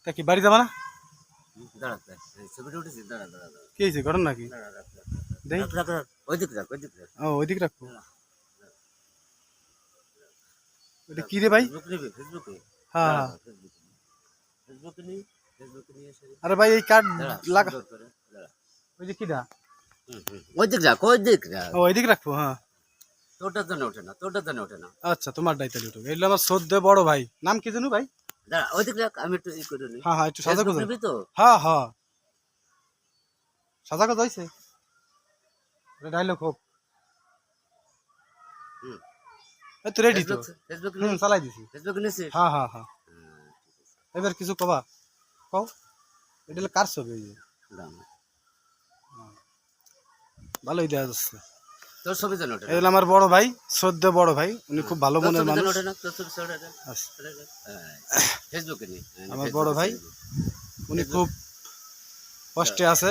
তা কি বাড়ি যাবা না? দাঁড়া ছবিটা উঠেছি, দাঁড়া দাঁড়া দাঁড়া কি হয়েছে, ঘটনা নাকি? দাঁড়া রাখ রাখ দেই। রাখ রাখ রাখ ওই দিক রাখ ওই দিক রাখ। ও ওইদিকে রাখবো। এটা কি রে ভাই? ফেসবুক নিবি ফেসবুকে? হ্যাঁ হ্যাঁ। ফেসবুকে নিয়ে এসে আরে ভাই এই কার্ড দাঁড়া লাগা। সুন্দর করে দাঁড়া। ওই যে কিটা? ওই দিক রাখ ওই দিক রাখ। ও ওইদিকে রাখবো, হ্যাঁ। তোরটার জন্য ওঠে না, তোরটার জন্য ওঠে না। আচ্ছা তোমার দায়িত্ব উঠবে। এইগুলো আমার শ্রদ্ধে বড় ভাই, নাম কি জানো ভাই? দাঁড়া ওই দিক রাখ, আমি একটু ই করে নিই। হ্যাঁ হ্যাঁ, একটু সাজা ফেসবুক করে। নিবি তো? হ্যাঁ হ্যাঁ, সাজা কথা হয়েছে। ডায়লগ হোক। হুম। এই তো রেডি তো। ফেসবুক চালাই দিছি। ফেসবুক নিছিস? হ্যাঁ হ্যাঁ হ্যাঁ। এবার কিছু কবা কও। এটা হলো কার ছবি? এই যে ভালোই দেখা যাচ্ছে। তোর ছবি যেন ওঠে না। এগুলো আমার বড় ভাই, শ্রদ্ধে বড় ভাই, উনি খুব ভালো তোর মনের ছবি যেন মানুষ। ওঠে না, তোর ছবি ওঠে না। আচ্ছা। ফেসবুকে নিয়ে আমার বড় ভাই, উনি খুব কষ্টে আছে।